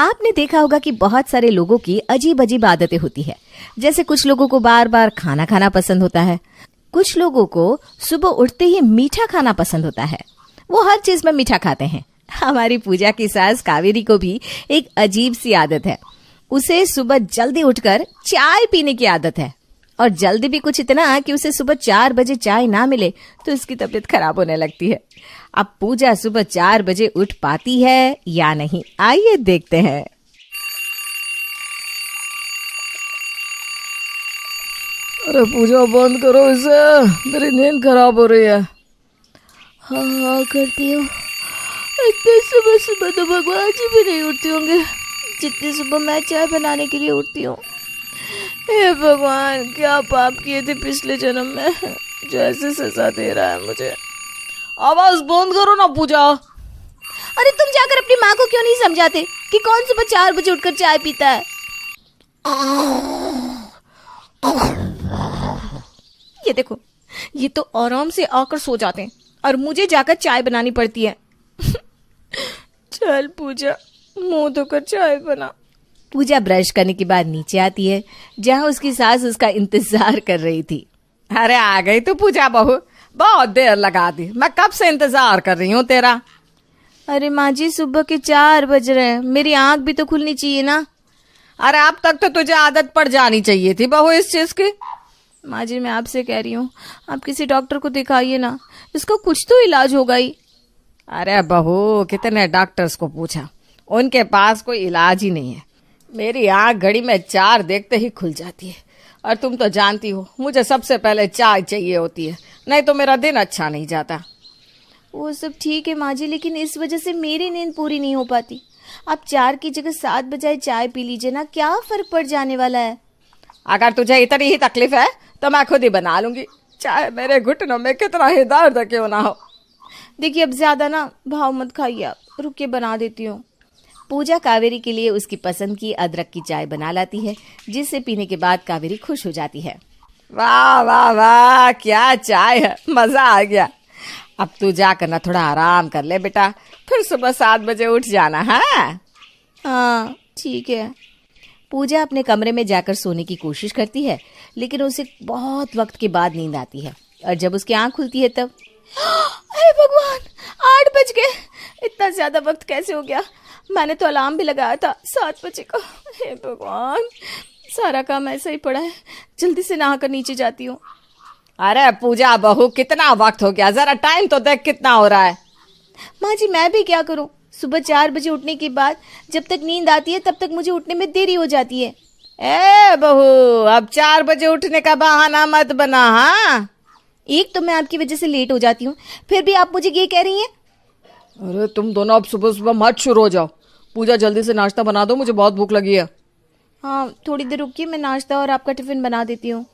आपने देखा होगा कि बहुत सारे लोगों की अजीब अजीब आदतें होती है। जैसे कुछ लोगों को बार बार खाना खाना पसंद होता है, कुछ लोगों को सुबह उठते ही मीठा खाना पसंद होता है, वो हर चीज में मीठा खाते हैं। हमारी पूजा की सास कावेरी को भी एक अजीब सी आदत है। उसे सुबह जल्दी उठकर चाय पीने की आदत है, और जल्दी भी कुछ इतना कि उसे सुबह 4 बजे चाय ना मिले तो उसकी तबीयत खराब होने लगती है। अब पूजा सुबह 4 बजे उठ पाती है या नहीं, आइए देखते हैं। अरे पूजा बंद करो इसे, मेरी नींद खराब हो रही है। हाँ करती हूँ। इतने सुबह सुबह तो भगवान जी भी नहीं उठते होंगे जितनी सुबह मैं चाय बनाने के लिए उठती हूँ। हे भगवान, क्या पाप किए थे पिछले जन्म में जो ऐसे सजा दे रहा है मुझे। आवाज बंद करो ना पूजा। अरे तुम जाकर अपनी माँ को क्यों नहीं समझाते कि कौन सुबह 4 बजे उठकर चाय पीता है। ये देखो, ये तो आराम से आकर सो जाते हैं और मुझे जाकर चाय बनानी पड़ती है। चल पूजा, मुंह धोकर चाय बना। पूजा ब्रश करने के बाद नीचे आती है, जहाँ उसकी सास उसका इंतजार कर रही थी। अरे आ गई तू पूजा बहू, बहुत देर लगा दी, मैं कब से इंतजार कर रही हूँ तेरा। अरे माँ जी, सुबह के 4 बज रहे हैं, मेरी आंख भी तो खुलनी चाहिए ना। अरे अब तक तो तुझे आदत पड़ जानी चाहिए थी बहू इस चीज की। माँ जी, मैं आपसे कह रही हूँ, आप किसी डॉक्टर को दिखाइए ना, इसका कुछ तो इलाज होगा ही। अरे बहू, कितने डॉक्टर्स को पूछा, उनके पास कोई इलाज ही नहीं है। मेरी आंख घड़ी में 4 देखते ही खुल जाती है, और तुम तो जानती हो मुझे सबसे पहले चाय चाहिए होती है, नहीं तो मेरा दिन अच्छा नहीं जाता। वो सब ठीक है माँ जी, लेकिन इस वजह से मेरी नींद पूरी नहीं हो पाती। आप 4 की जगह 7 बजाय चाय पी लीजिए ना, क्या फर्क पड़ जाने वाला है। अगर तुझे इतनी ही तकलीफ है तो मैं खुद ही बना लूंगी, चाहे मेरे घुटनों में कितना ही दर्द क्यों ना हो। देखिए, अब ज्यादा ना भाव मत खाइए, आप रुकिए, बना देती हूँ। पूजा कावेरी के लिए उसकी पसंद की अदरक की चाय बना लाती है, जिसे पीने के बाद कावेरी खुश हो जाती है। वाह वाह वाह, क्या चाय है, मजा आ गया। अब तू जाकर ना थोड़ा आराम कर ले बेटा, फिर सुबह 7 बजे उठ जाना है। हाँ ठीक है। पूजा अपने कमरे में जाकर सोने की कोशिश करती है, लेकिन उसे बहुत वक्त के बाद नींद आती है, और जब उसकी आंख खुलती है तब अरे भगवान, 8 बज गए। इतना ज्यादा वक्त कैसे हो गया? मैंने तो अलार्म भी लगाया था 7 बजे का। हे भगवान, सारा काम ऐसा ही पड़ा है, जल्दी से नहाकर नीचे जाती हूँ। अरे पूजा बहू, कितना वक्त हो गया, जरा टाइम तो देख कितना हो रहा है। माँ जी, मैं भी क्या करूँ, सुबह 4 बजे उठने के बाद जब तक नींद आती है तब तक मुझे उठने में देरी हो जाती है। ए बहू, अब 4 बजे उठने का बहाना मत बना। हाँ, एक तो मैं आपकी वजह से लेट हो जाती हूँ, फिर भी आप मुझे ये कह रही हैं। अरे तुम दोनों अब सुबह सुबह मत शुरू हो जाओ। पूजा जल्दी से नाश्ता बना दो, मुझे बहुत भूख लगी है। हाँ थोड़ी देर रुकिए, मैं नाश्ता और आपका टिफिन बना देती हूँ।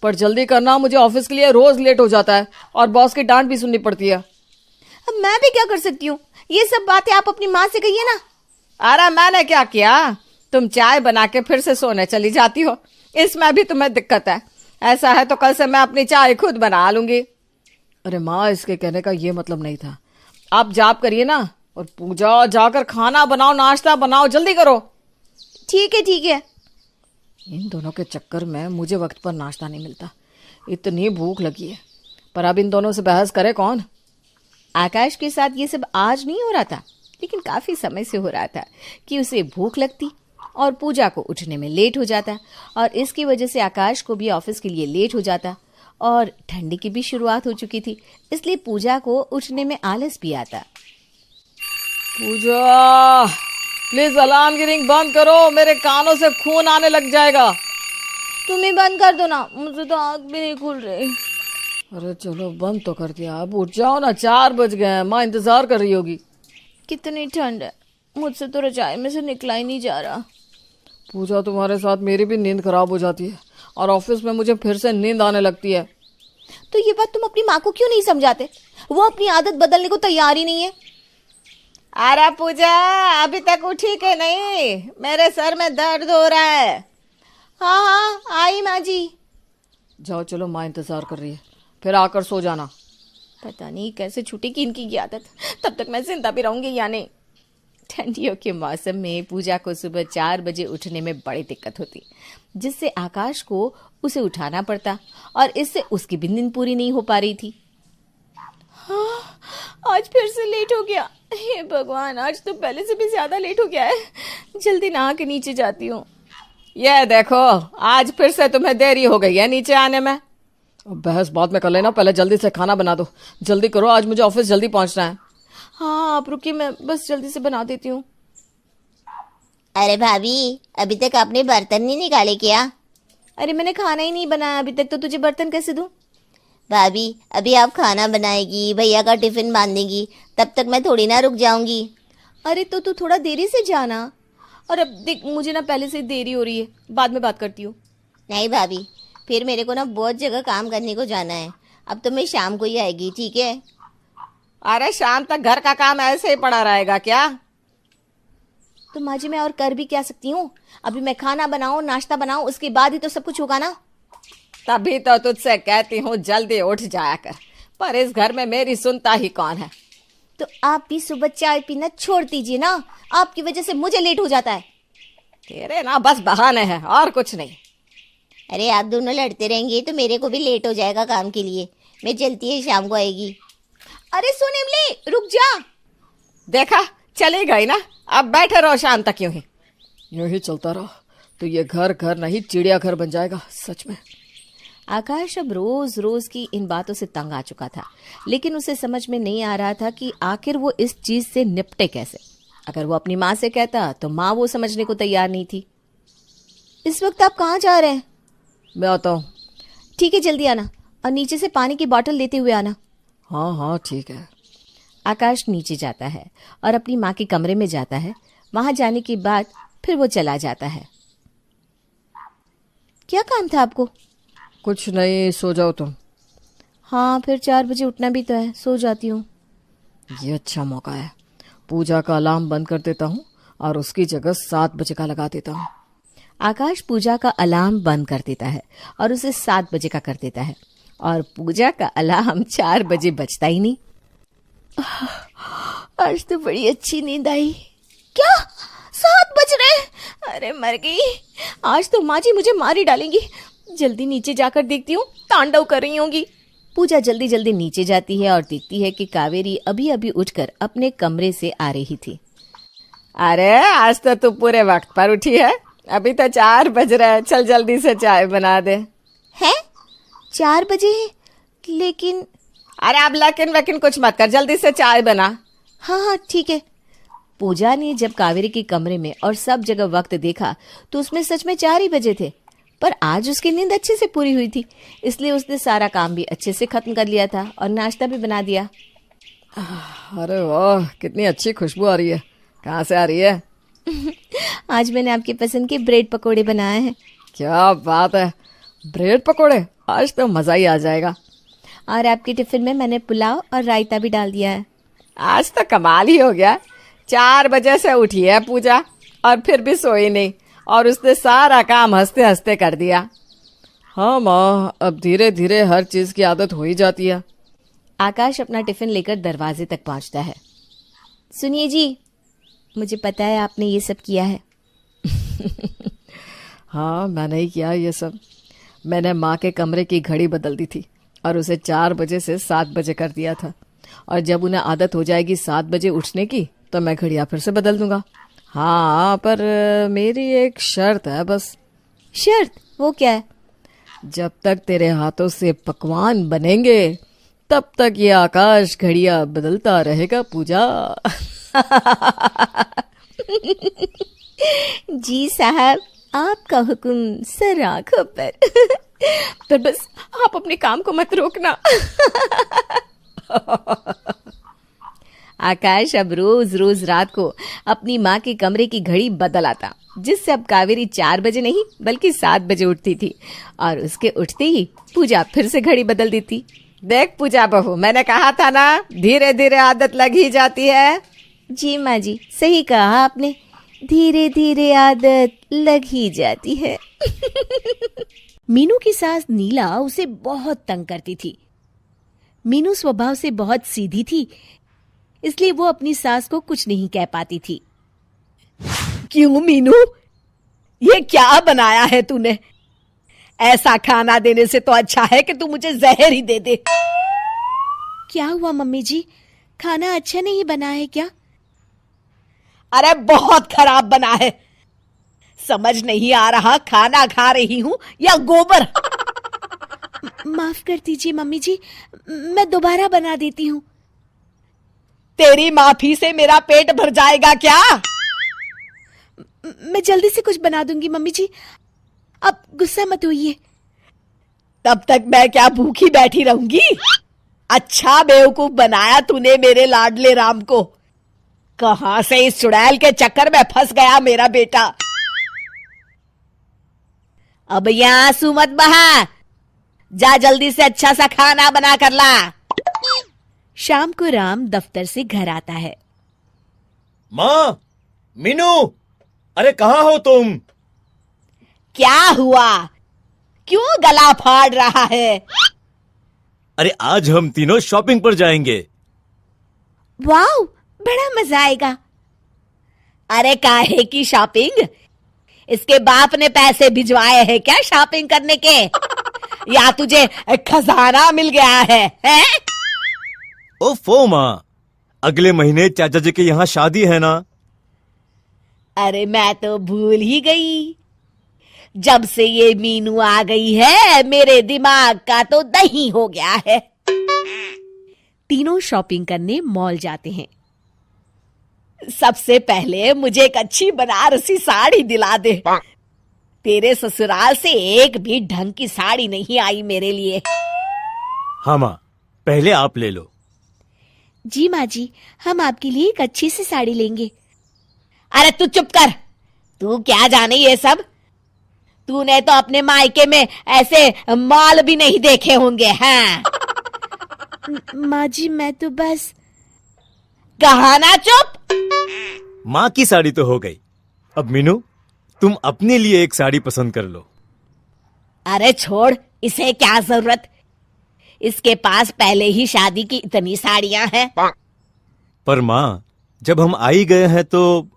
पर जल्दी करना, मुझे ऑफिस के लिए रोज लेट हो जाता है और बॉस की डांट भी सुननी पड़ती है। अब मैं भी क्या कर सकती हूँ, ये सब बातें आप अपनी माँ से कहिए ना। अरे मैंने क्या किया, तुम चाय बना के फिर से सोने चली जाती हो, इसमें भी तुम्हें दिक्कत है। ऐसा है तो कल से मैं अपनी चाय खुद बना लूंगी। अरे माँ, इसके कहने का ये मतलब नहीं था। आप जाप करिए ना, और पूजा जाकर खाना बनाओ, नाश्ता बनाओ, जल्दी करो। ठीक है ठीक है। इन दोनों के चक्कर में मुझे वक्त पर नाश्ता नहीं मिलता, इतनी भूख लगी है, पर अब इन दोनों से बहस करे कौन। आकाश के साथ ये सब आज नहीं हो रहा था, लेकिन काफी समय से हो रहा था कि उसे भूख लगती और पूजा को उठने में लेट हो जाता, और इसकी वजह से आकाश को भी ऑफिस के लिए लेट हो जाता, और ठंडी की भी शुरुआत हो चुकी थी, इसलिए पूजा को उठने में आलस भी आता। पूजा प्लीज अलार्म की रिंग बंद करो, मेरे कानों से खून आने लग जाएगा। तुम ही बंद कर दो ना, मुझे तो आँख भी नहीं खुल रही। अरे चलो बंद तो कर दिया, अब उठ जाओ ना, 4 बज गए हैं, माँ इंतजार कर रही होगी। कितनी ठंड है, मुझसे तो रजाई में से निकला ही नहीं जा रहा। पूजा, तुम्हारे साथ मेरी भी नींद खराब हो जाती है, और ऑफिस में मुझे फिर से नींद आने लगती है। तो ये बात तुम अपनी माँ को क्यों नहीं समझाते? वो अपनी आदत बदलने को तैयार ही नहीं है। अरे पूजा, अभी तक उठी के नहीं, मेरे सर में दर्द हो रहा है। हाँ हाँ आई माँ जी। जाओ चलो, माँ इंतजार कर रही है, फिर आकर सो जाना। पता नहीं कैसे छूटेगी इनकी ये आदत, तब तक मैं जिंदा भी रहूंगी या नहीं। ठंडियों के मौसम में पूजा को सुबह 4 बजे उठने में बड़ी दिक्कत होती, जिससे आकाश को उसे उठाना पड़ता और इससे उसकी भी नींद पूरी नहीं हो पा रही थी। हाँ, आज फिर से लेट हो गया। हे भगवान, आज तो पहले से भी ज्यादा लेट हो गया है। जल्दी नहा के नीचे जाती हूँ। ये देखो, आज फिर से तुम्हें देरी हो गई है नीचे आने में। बहस बाद में कर लेना, पहले जल्दी से खाना बना दो। जल्दी करो, आज मुझे ऑफिस जल्दी पहुंचना है। हाँ, आप रुकिए, मैं बस जल्दी से बना देती हूँ। अरे भाभी, अभी तक आपने बर्तन नहीं निकाले क्या? अरे मैंने खाना ही नहीं बनाया अभी तक, तो तुझे बर्तन कैसे दूँ? भाभी, अभी आप खाना बनाएगी, भैया का टिफिन बांधेगी, तब तक मैं थोड़ी ना रुक जाऊंगी। अरे तो तू थोड़ा देरी से जाना। और अब देख, मुझे ना पहले से देरी हो रही है, बाद में बात करती हूँ। नहीं भाभी, फिर मेरे को ना बहुत जगह काम करने को जाना है। अब तो मैं शाम को ही आएगी, ठीक है? अरे शाम तक घर का काम ऐसे ही पड़ा रहेगा क्या? तो माँ जी, मैं और कर भी क्या सकती हूँ? अभी मैं खाना बनाऊँ, नाश्ता बनाऊँ, उसके बाद ही तो सब कुछ होगा ना। तभी तो तुझसे कहती हूँ जल्दी उठ जाया कर, पर इस घर में मेरी सुनता ही कौन है। तो आप भी सुबह चाय पीना छोड़ दीजिए ना, आपकी वजह से मुझे लेट हो जाता है। तेरे ना बस बहाने हैं और कुछ नहीं। अरे आप दोनों लड़ते रहेंगे तो मेरे को भी लेट हो जाएगा काम के लिए। मैं चलती है, शाम को आएगी। अरे सुन इमली, रुक जा। देखा, चली गई ना। अब बैठे रहो शाम तक यूं ही चलता रहो तो ये घर घर नहीं चिड़ियाघर बन जाएगा सच में। आकाश अब रोज रोज की इन बातों से तंग आ चुका था, लेकिन उसे समझ में नहीं आ रहा था कि आखिर वो इस चीज से निपटे कैसे। अगर वो अपनी माँ से कहता तो माँ वो समझने को तैयार नहीं थी। इस वक्त आप कहाँ जा रहे हैं? मैं आता हूँ। ठीक है, जल्दी आना और नीचे से पानी की बोतल लेते हुए आना। हाँ हाँ ठीक है। आकाश नीचे जाता है और अपनी माँ के कमरे में जाता है। वहां जाने के बाद फिर वो चला जाता है। क्या काम था आपको? कुछ नहीं, सो जाओ तुम। हाँ, फिर 4 बजे उठना भी तो है, सो जाती हूँ। ये अच्छा मौका है, पूजा का अलार्म बंद कर देता हूँ और उसकी जगह 7 बजे का लगा देता हूँ। आकाश पूजा का अलार्म बंद कर देता है और उसे 7 बजे का कर देता है, और पूजा का अलार्म 4 बजे बजता ही नहीं। आज तो बड़ी अच्छी नींद आई। क्या 7 बज रहे? अरे मर गई, आज तो माँ जी मुझे मार ही डालेंगी। जल्दी नीचे जाकर देखती हूँ, तांडव कर रही होंगी। पूजा जल्दी जल्दी नीचे जाती है और देखती है कि कावेरी अभी अभी उठकर अपने कमरे से आ रही थी। अरे आज तो तू पूरे वक्त पर उठी है, अभी तो 4 बज रहे हैं। चल जल्दी से चाय बना दे। हैं? 4 बजे है, लेकिन अरे अब लेकिन वेकिन कुछ मत कर, जल्दी से चाय बना। हाँ हाँ ठीक है। पूजा ने जब कावेरी के कमरे में और सब जगह वक्त देखा तो उसमें सच में 4 ही बजे थे, पर आज उसकी नींद अच्छे से पूरी हुई थी, इसलिए उसने सारा काम भी अच्छे से खत्म कर लिया था और नाश्ता भी बना दिया। अरे वाह, कितनी अच्छी खुशबू आ रही है। कहाँ से आ रही है? आज मैंने आपके पसंद के ब्रेड पकोड़े बनाए हैं। क्या बात है, ब्रेड पकोड़े, आज तो मजा ही आ जाएगा। और आपके टिफिन में मैंने पुलाव और रायता भी डाल दिया है। आज तो कमाल ही हो गया। 4 बजे से उठी है पूजा और फिर भी सोई नहीं, और उसने सारा काम हंसते हंसते कर दिया। हाँ माँ, अब धीरे धीरे हर चीज की आदत हो ही जाती है। आकाश अपना टिफिन लेकर दरवाजे तक पहुंचता है। सुनिए जी, मुझे पता है आपने ये सब किया है। हाँ, मैंने ही किया ये सब। मैंने माँ के कमरे की घड़ी बदल दी थी और उसे 4 बजे से 7 बजे कर दिया था, और जब उन्हें आदत हो जाएगी 7 बजे उठने की तो मैं घड़ियाँ फिर से बदल दूंगा। हाँ, पर मेरी एक शर्त है बस। शर्त? वो क्या है? जब तक तेरे हाथों से पकवान बनेंगे तब तक ये आकाश घड़ियाँ बदलता रहेगा पूजा। जी साहब, आपका हुक्म सर आंखों पर। पर बस आप अपने काम को मत रोकना। आकाश अब रोज रोज रात को अपनी माँ के कमरे की घड़ी बदल आता, जिससे अब कावेरी 4 बजे नहीं बल्कि 7 बजे उठती थी, और उसके उठते ही पूजा फिर से घड़ी बदल देती। देख पूजा बहू, मैंने कहा था ना, धीरे धीरे आदत लग ही जाती है। जी माँ जी, सही कहा आपने, धीरे धीरे आदत लग ही जाती है। मीनू की सास नीला उसे बहुत तंग करती थी। मीनू स्वभाव से बहुत सीधी थी, इसलिए वो अपनी सास को कुछ नहीं कह पाती थी। क्यों मीनू, ये क्या बनाया है तूने? ऐसा खाना देने से तो अच्छा है कि तू मुझे जहर ही दे दे। क्या हुआ मम्मी जी, खाना अच्छा नहीं बना है क्या? अरे बहुत खराब बना है। समझ नहीं आ रहा खाना खा रही हूं या गोबर। माफ कर दीजिए मम्मी जी, मैं दोबारा बना देती हूँ। तेरी माफी से मेरा पेट भर जाएगा क्या? मैं जल्दी से कुछ बना दूंगी मम्मी जी, अब गुस्सा मत होइए। तब तक मैं क्या भूखी बैठी रहूंगी? अच्छा बेवकूफ बनाया तूने मेरे लाडले राम को। कहां से इस चुड़ैल के चक्कर में फंस गया मेरा बेटा। अब यहां आंसू मत बहा, जा जल्दी से अच्छा सा खाना बना कर ला। शाम को राम दफ्तर से घर आता है। माँ, मीनू, अरे कहाँ हो तुम? क्या हुआ, क्यों गला फाड़ रहा है? अरे आज हम तीनों शॉपिंग पर जाएंगे। वाह, बड़ा मजा आएगा। अरे काहे की शॉपिंग? इसके बाप ने पैसे भिजवाए हैं क्या शॉपिंग करने के? या तुझे खजाना मिल गया है, हैं? ओफो माँ, अगले महीने चाचा जी के यहाँ शादी है ना। अरे मैं तो भूल ही गई। जब से ये मीनू आ गई है मेरे दिमाग का तो दही हो गया है। तीनों शॉपिंग करने मॉल जाते हैं। सबसे पहले मुझे एक अच्छी बनारसी साड़ी दिला दे। तेरे ससुराल से एक भी ढंग की साड़ी नहीं आई मेरे लिए। हाँ माँ, पहले आप ले लो। जी माँ जी, हम आपके लिए एक अच्छी सी साड़ी लेंगे। अरे तू चुप कर, तू क्या जाने ये सब। तूने तो अपने मायके में ऐसे माल भी नहीं देखे होंगे। हाँ माँ जी, मैं तो बस। कहा ना चुप। माँ की साड़ी तो हो गई, अब मीनू तुम अपने लिए एक साड़ी पसंद कर लो। अरे छोड़, इसे क्या जरूरत, इसके पास पहले ही शादी की इतनी साड़ियां हैं। पर माँ, जब हम आ ही गए हैं तो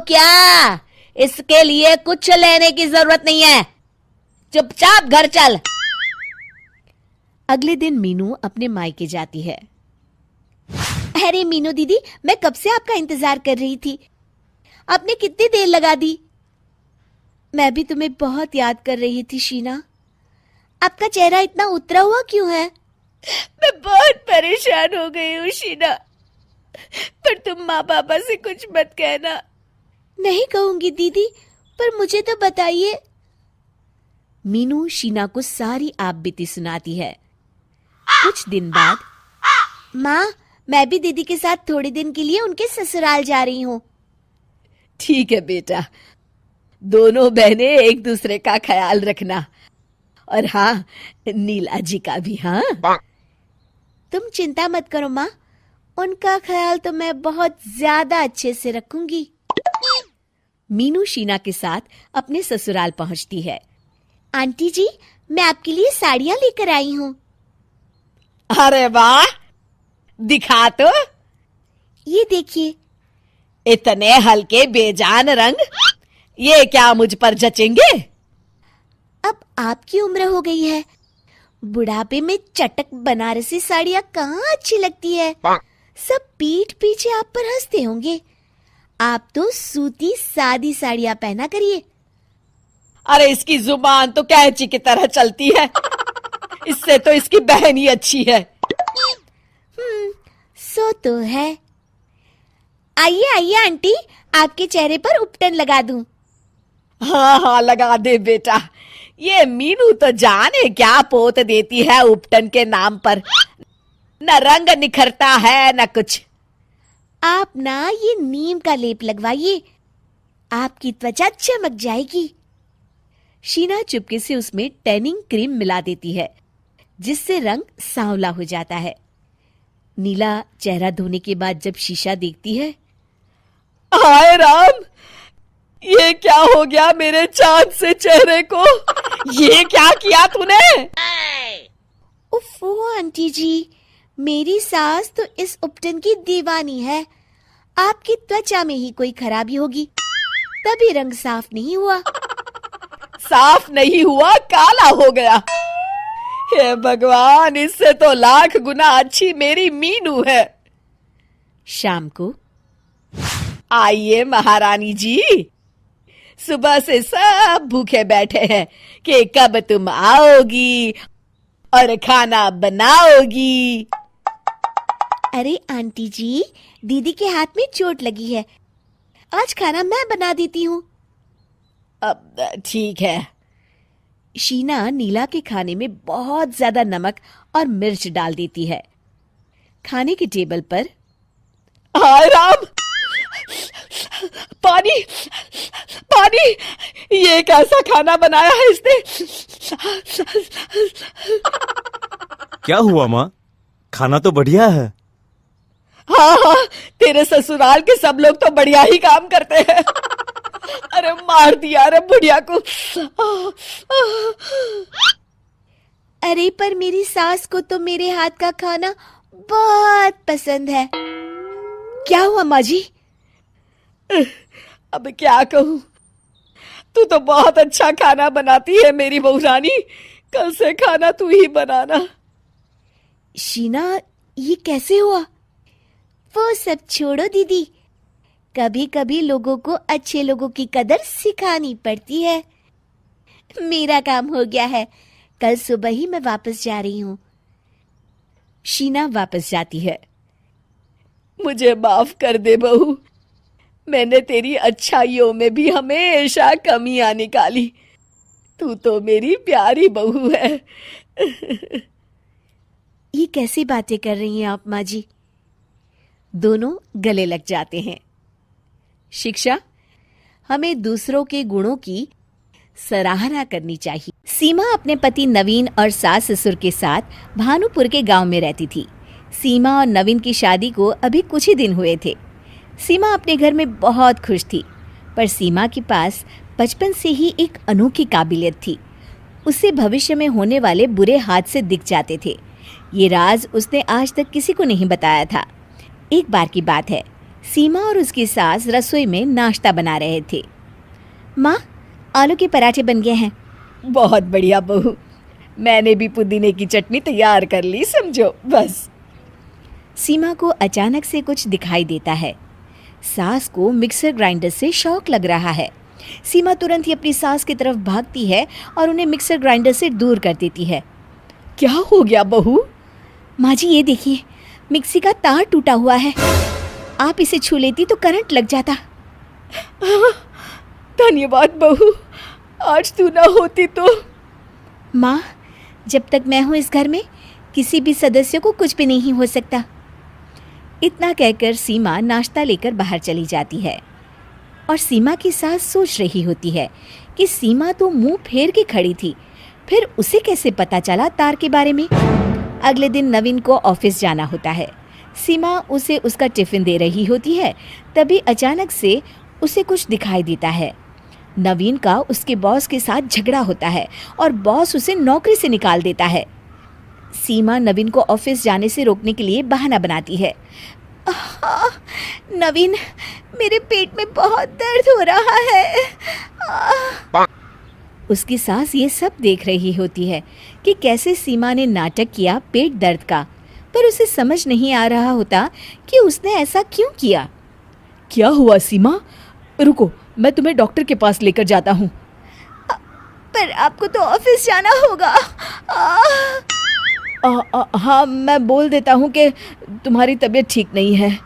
क्या, इसके लिए कुछ लेने की जरूरत नहीं है, चुपचाप घर चल। अगले दिन मीनू अपने मायके जाती है। अरे मीनू दीदी, मैं कब से आपका इंतजार कर रही थी, आपने कितनी देर लगा दी। मैं भी तुम्हें बहुत याद कर रही थी शीना। आपका चेहरा इतना उतरा हुआ क्यों है? मैं बहुत परेशान हो गई हूँ शीना, पर तुम माँ पापा से कुछ मत कहना। नहीं कहूंगी दीदी, पर मुझे तो बताइए। मीनू शीना को सारी आप बीती सुनाती है। कुछ दिन बाद, माँ, मैं भी दीदी के साथ थोड़े दिन के लिए उनके ससुराल जा रही हूँ। ठीक है बेटा, दोनों बहनें एक दूसरे का ख्याल रखना, और हाँ, नीला जी का भी। हाँ, तुम चिंता मत करो माँ, उनका ख्याल तो मैं बहुत ज्यादा अच्छे से रखूंगी। मीनू शीना के साथ अपने ससुराल पहुंचती है। आंटी जी, मैं आपके लिए साड़ियां लेकर आई हूँ। अरे वाह, दिखा तो। ये देखिए। इतने हल्के बेजान रंग, ये क्या मुझ पर जचेंगे? अब आपकी उम्र हो गई है, बुढ़ापे में चटक बनारसी साड़ियां कहाँ अच्छी लगती है। सब पीठ पीछे आप पर हंसते होंगे। आप तो सूती सादी साड़ियां पहना करिए। अरे इसकी जुबान तो कैंची की तरह चलती है, इससे तो इसकी बहन ही अच्छी है। सो तो है। आइए आइए आंटी, आपके चेहरे पर उपटन लगा दूं। हाँ हाँ, लगा दे बेटा। ये मीनू तो जाने क्या पोत देती है उपटन के नाम पर, न रंग निखरता है न कुछ। आप ना ये नीम का लेप लगवाइए, आपकी त्वचा चमक जाएगी। शीना चुपके से उसमें टैनिंग क्रीम मिला देती है, जिससे रंग सांवला हो जाता है। नीला चेहरा धोने के बाद जब शीशा देखती है, हाय राम, ये क्या हो गया मेरे चांद से चेहरे को? ये क्या किया तूने? उफ़ो आंटी जी, मेरी सास तो इस उपटन की दीवानी है। आपकी त्वचा में ही कोई खराबी होगी, तभी रंग साफ नहीं हुआ। साफ नहीं हुआ, काला हो गया। हे भगवान, इससे तो लाख गुना अच्छी मेरी मीनू है। शाम को आइए महारानी जी, सुबह से सब भूखे बैठे हैं कि कब तुम आओगी और खाना बनाओगी। अरे आंटी जी, दीदी के हाथ में चोट लगी है, आज खाना मैं बना देती हूँ। अब ठीक है। शीना नीला के खाने में बहुत ज्यादा नमक और मिर्च डाल देती है। खाने के टेबल पर हाय राम, पानी पानी, ये कैसा खाना बनाया है इसने? क्या हुआ माँ? खाना तो बढ़िया है। हाँ हाँ, तेरे ससुराल के सब लोग तो बढ़िया ही काम करते हैं। अरे मार दिया रे बुढ़िया को। अरे पर मेरी सास को तो मेरे हाथ का खाना बहुत पसंद है। क्या हुआ माँ जी? अब क्या कहूँ, तू तो बहुत अच्छा खाना बनाती है मेरी बहू रानी, कल से खाना तू ही बनाना। शीना, ये कैसे हुआ? वो सब छोड़ो दीदी, कभी कभी लोगों को अच्छे लोगों की कदर सिखानी पड़ती है। मेरा काम हो गया है, कल सुबह ही मैं वापस जा रही हूँ। शीना वापस जाती है। मुझे माफ कर दे बहू, मैंने तेरी अच्छाइयों में भी हमेशा कमियां निकाली। तू तो मेरी प्यारी बहू है। ये कैसी बातें कर रही हैं आप माँ जी? दोनों गले लग जाते हैं। शिक्षा, हमें दूसरों के गुणों की सराहना करनी चाहिए। सीमा अपने पति नवीन और सास ससुर के साथ भानुपुर के गांव में रहती थी। सीमा और नवीन की शादी को अभी कुछ ही दिन हुए थे। सीमा अपने घर में बहुत खुश थी, पर सीमा के पास बचपन से ही एक अनोखी काबिलियत थी। उसे भविष्य में होने वाले बुरे हादसे दिख जाते थे। ये राज उसने आज तक किसी को नहीं बताया था। एक बार की बात है, सीमा और उसकी सास रसोई में नाश्ता बना रहे थे। माँ, आलू के पराठे बन गए हैं। बहुत बढ़िया बहू, मैंने भी पुदीने की चटनी तैयार कर ली, समझो बस। सीमा को अचानक से कुछ दिखाई देता है। सास को मिक्सर ग्राइंडर से शौक लग रहा है। सीमा तुरंत ही अपनी सास की तरफ भागती है और उन्हें मिक्सर ग्राइंडर से दूर कर देती है। क्या हो गया बहू? माँ जी, ये देखिए, मिक्सी का तार टूटा हुआ है। आप इसे छू लेती तो करंट लग जाता। धन्यवाद बहू, आज तू ना होती तो। माँ, जब तक मैं हूँ इस घर में, किसी भी सदस्य को कुछ भी नहीं हो सकता। इतना कहकर सीमा नाश्ता लेकर बाहर चली जाती है और सीमा की सास सोच रही होती है कि सीमा तो मुंह फेर के खड़ी थी, फिर उसे कैसे पता चला तार के बारे में। अगले दिन नवीन को ऑफिस जाना होता है। सीमा उसे उसका टिफिन दे रही होती है, तभी अचानक से उसे कुछ दिखाई देता है। नवीन का उसके बॉस के साथ झगड़ा होता है और बॉस उसे नौकरी से निकाल देता है। सीमा नवीन को ऑफिस जाने से रोकने के लिए बहाना बनाती है। नवीन, मेरे पेट में बहुत दर्द हो रहा है। उसकी सास ये सब देख रही होती है कि कैसे सीमा ने नाटक किया पेट दर्द का, पर उसे समझ नहीं आ रहा होता कि उसने ऐसा क्यों किया। क्या हुआ सीमा? रुको, मैं तुम्हें डॉक्टर के पास लेकर जाता हूँ। पर आपको तो ऑफिस जाना होगा। हाँ, मैं बोल देता हूँ कि तुम्हारी तबीयत ठीक नहीं है।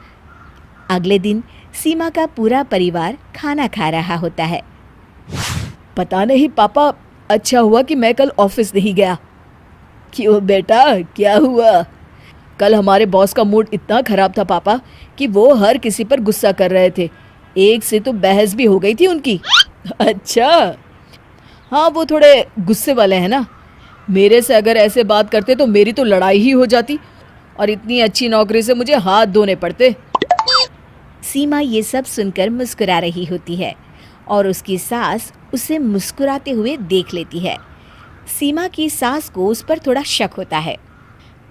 अगले दिन सीमा का पूरा परिवार खाना खा रहा होता है। पता नहीं पापा, अच्छा हुआ कि मैं कल ऑफिस नहीं गया। क्यों बेटा, क्या हुआ? कल हमारे बॉस का मूड इतना खराब था पापा कि वो हर किसी पर गुस्सा कर रहे थे। एक से तो बहस भी हो गई थी उनकी। अच्छा, हाँ, वो थोड़े गुस्से वाले हैं ना। मेरे से अगर ऐसे बात करते तो मेरी तो लड़ाई ही हो जाती और इतनी अच्छी नौकरी से मुझे हाथ धोने पड़ते। सीमा ये सब सुनकर मुस्कुरा रही होती है और उसकी सास उसे मुस्कुराते हुए देख लेती है। सीमा की सास को उस पर थोड़ा शक होता है।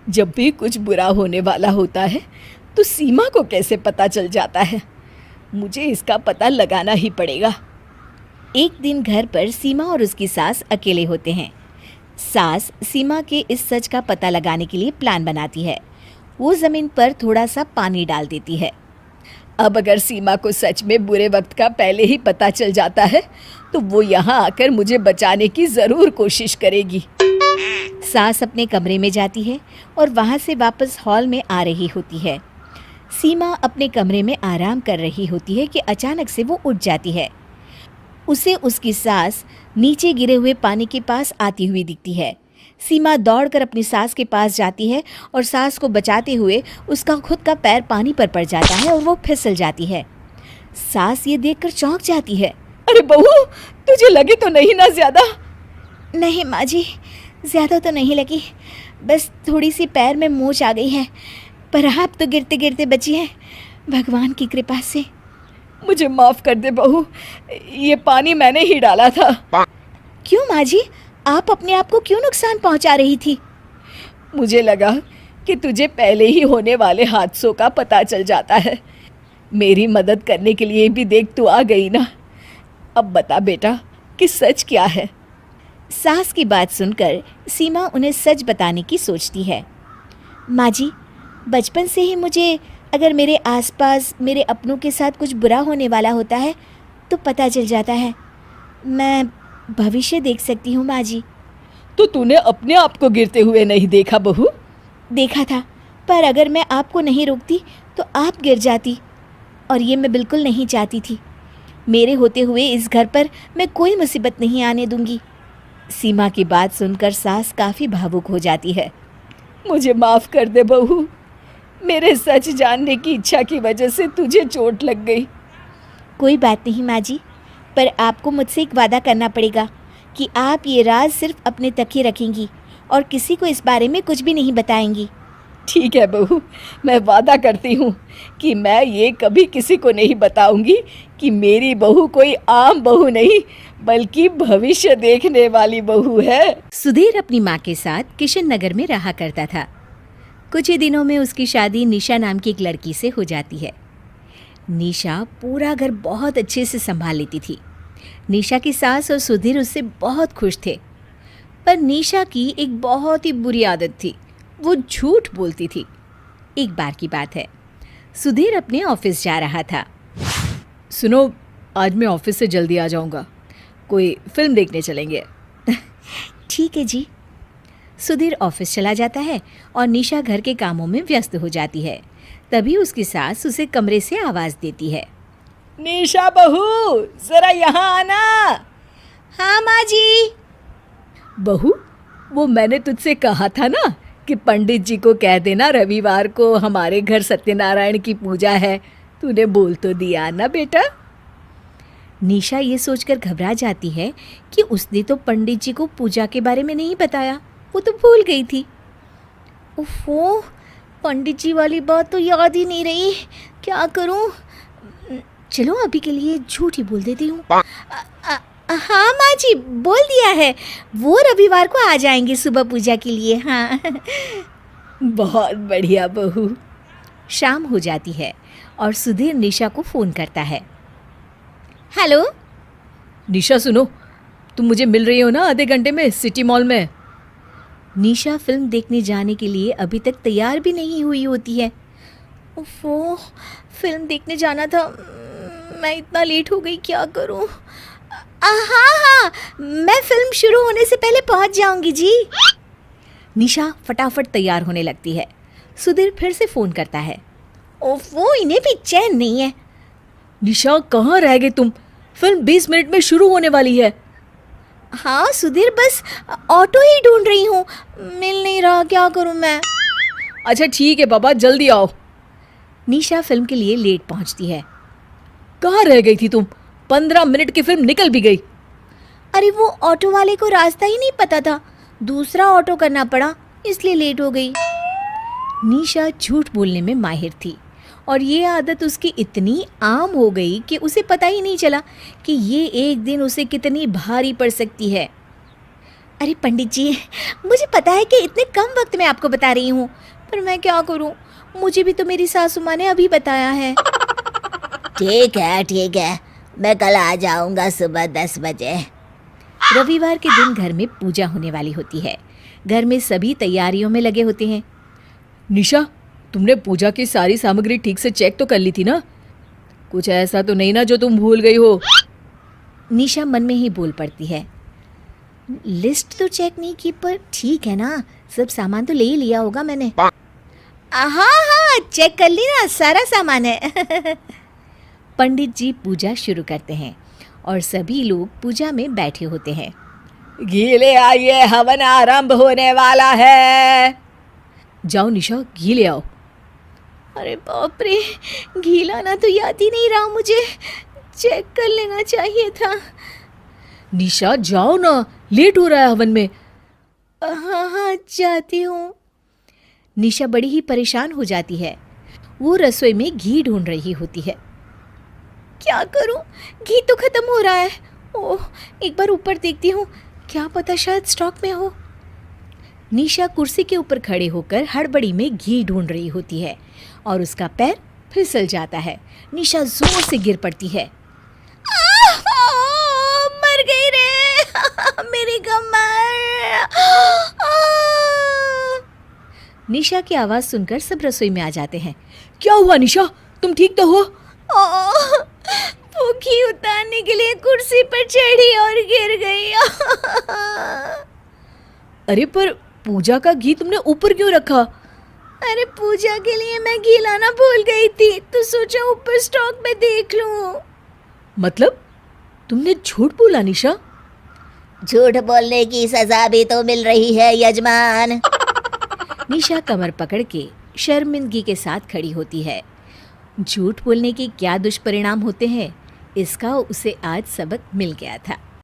जब भी कुछ बुरा होने वाला होता है तो सीमा को कैसे पता चल जाता है? मुझे इसका पता लगाना ही पड़ेगा। एक दिन घर पर सीमा और उसकी सास अकेले होते हैं। सास सीमा के इस सच का पता लगाने के लिए प्लान बनाती है। वो जमीन पर थोड़ा सा पानी डाल देती है। अब अगर सीमा को सच में बुरे वक्त का पहले ही पता चल जाता है तो वो यहाँ आकर मुझे बचाने की ज़रूर कोशिश करेगी। सास अपने कमरे में जाती है और वहाँ से वापस हॉल में आ रही होती है। सीमा अपने कमरे में आराम कर रही होती है कि अचानक से वो उठ जाती है। उसे उसकी सास नीचे गिरे हुए पानी के पास आती हुई दिखती है। सीमा दौड़कर अपनी सास के पास जाती है और सास को बचाते हुए उसका खुद का पैर पानी पर पड़ जाता है और वो फिसल जाती है। सास ये देखकर चौंक जाती है। अरे बहू, तुझे लगी तो नहीं ना ज़्यादा? नहीं माँ जी, ज़्यादा तो नहीं लगी, बस थोड़ी सी पैर में मोच आ गई है, पर आप तो गिरते गिरते बची हैं, भगवान की कृपा से। मुझे माफ़ कर दे बहू, ये पानी मैंने ही डाला था। क्यों माँ जी, आप अपने आप को क्यों नुकसान पहुँचा रही थी? मुझे लगा कि तुझे पहले ही होने वाले हादसों का पता चल जाता है। मेरी मदद करने के लिए भी देख तू आ गई ना। अब बता बेटा कि सच क्या है? सास की बात सुनकर सीमा उन्हें सच बताने की सोचती है। माँ जी, बचपन से ही मुझे अगर मेरे आसपास मेरे अपनों के साथ कुछ बुरा होने वाला होता है तो पता चल जाता है। मैं भविष्य देख सकती हूँ माँ जी। तो तूने अपने आप को गिरते हुए नहीं देखा बहू? देखा था, पर अगर मैं आपको नहीं रोकती तो आप गिर जाती, और ये मैं बिल्कुल नहीं चाहती थी। मेरे होते हुए इस घर पर मैं कोई मुसीबत नहीं आने दूंगी। सीमा की बात सुनकर सास काफ़ी भावुक हो जाती है। मुझे माफ़ कर दे बहू, मेरे सच जानने की इच्छा की वजह से तुझे चोट लग गई। कोई बात नहीं माँ जी, पर आपको मुझसे एक वादा करना पड़ेगा कि आप ये राज सिर्फ अपने तक ही रखेंगी और किसी को इस बारे में कुछ भी नहीं बताएंगी। ठीक है बहू, मैं वादा करती हूँ कि मैं ये कभी किसी को नहीं बताऊंगी कि मेरी बहू कोई आम बहू नहीं बल्कि भविष्य देखने वाली बहू है। सुधीर अपनी माँ के साथ किशन नगर में रहा करता था। कुछ ही दिनों में उसकी शादी निशा नाम की एक लड़की से हो जाती है। निशा पूरा घर बहुत अच्छे से संभाल लेती थी। निशा की सास और सुधीर उससे बहुत खुश थे, पर निशा की एक बहुत ही बुरी आदत थी, वो झूठ बोलती थी। एक बार की बात है, सुधीर अपने ऑफिस जा रहा था। सुनो, आज मैं ऑफिस से जल्दी आ जाऊंगा, कोई फिल्म देखने चलेंगे। ठीक है जी। सुधीर ऑफिस चला जाता है और निशा घर के कामों में व्यस्त हो जाती है। तभी उसकी सास उसे कमरे से आवाज़ देती है। निशा बहू, जरा यहाँ आना। हाँ माँ जी। बहू, वो मैंने तुझसे कहा था ना कि पंडित जी को कह देना रविवार को हमारे घर सत्यनारायण की पूजा है। तूने बोल तो दिया ना बेटा? निशा ये सोचकर घबरा जाती है कि उसने तो पंडित जी को पूजा के बारे में नहीं बताया, वो तो भूल गई थी। ओफो, पंडित जी वाली बात तो याद ही नहीं रही, क्या करूं? चलो अभी के लिए झूठ ही बोल देती हूँ। हाँ माँ जी, बोल दिया है, वो रविवार को आ जाएंगे सुबह पूजा के लिए। हाँ। बहुत बढ़िया बहू। शाम हो जाती है और सुधीर निशा को फ़ोन करता है। हेलो निशा सुनो, तुम मुझे मिल रही हो ना आधे घंटे में सिटी मॉल में? निशा फिल्म देखने जाने के लिए अभी तक तैयार भी नहीं हुई होती है। ओफो, फिल्म देखने जाना था, मैं इतना लेट हो गई, क्या करूं? हाँ, मैं फिल्म शुरू होने से पहले पहुंच जाऊंगी जी। निशा फटाफट तैयार होने लगती है। सुधीर फिर से फ़ोन करता है। ओफो, इन्हें भी चैन नहीं है। निशा, कहाँ रह गए तुम? फिल्म 20 मिनट में शुरू होने वाली है। हाँ सुधीर, बस ऑटो ही ढूंढ रही हूँ, मिल नहीं रहा, क्या करूँ मैं? अच्छा ठीक है बाबा, जल्दी आओ। निशा फिल्म के लिए लेट पहुँचती है। कहाँ रह गई थी तुम? 15 मिनट की फिल्म निकल भी गई। अरे वो ऑटो वाले को रास्ता ही नहीं पता था, दूसरा ऑटो करना पड़ा, इसलिए लेट हो गई। निशा झूठ बोलने में माहिर थी और ये आदत उसकी इतनी आम हो गई कि उसे पता ही नहीं चला कि ये एक दिन उसे कितनी भारी पड़ सकती है। अरे पंडित जी, मुझे पता है कि इतने कम वक्त में आपको बता रही हूँ, पर मैं क्या करूँ, मुझे भी तो मेरी सासू माँ ने अभी बताया है। ठीक है, मैं कल आ जाऊंगा सुबह 10 बजे। रविवार के दिन घर में पूजा होने वाली होती है। घर में सभी तैयारियों में लगे होते हैं। निशा, तुमने पूजा की सारी सामग्री ठीक से चेक तो कर ली थी ना? कुछ ऐसा तो नहीं ना जो तुम भूल गई हो? निशा मन में ही बोल पड़ती है। लिस्ट तो चेक नहीं की, पर ठीक है ना, सब सामान तो ले ही लिया होगा मैंने। हाँ, चेक कर ली ना, सारा सामान है। पंडित जी पूजा शुरू करते हैं और सभी लोग पूजा में बैठे होते हैं। घी ले आइए, हवन आरंभ होने वाला है। जाओ निशा, घी ले आओ। अरे बाप रे, घी लाना तो याद ही नहीं रहा मुझे, चेक कर लेना चाहिए था। निशा जाओ ना, लेट हो रहा है हवन में। हाँ, जाती हूँ। निशा बड़ी ही परेशान हो जाती है। वो रसोई में घी ढूंढ रही होती है। क्या करूं, घी तो खत्म हो रहा है। ओह, एक बार ऊपर देखती हूँ, क्या पता शायद स्टॉक में हो। निशा कुर्सी के ऊपर खड़े होकर हड़बड़ी में घी ढूंढ रही होती है और उसका पैर फिसल जाता है। निशा जोर से गिर पड़ती है। मर गई रे, मेरी कमर। निशा की आवाज सुनकर सब रसोई में आ जाते हैं। क्या हुआ निशा, तुम ठीक तो हो? वो घी उतारने के लिए कुर्सी पर चढ़ी और गिर गई। अरे पर पूजा का घी तुमने ऊपर क्यों रखा? अरे पूजा के लिए मैं घी लाना भूल गई थी, तो सोचा ऊपर स्टॉक में देख लूं। मतलब तुमने झूठ बोला निशा? झूठ बोलने की सजा भी तो मिल रही है यजमान। निशा कमर पकड़ के शर्मिंदगी के साथ खड़ी होती है। झूठ बोलने के क्या दुष्परिणाम होते हैं, इसका उसे आज सबक मिल गया था।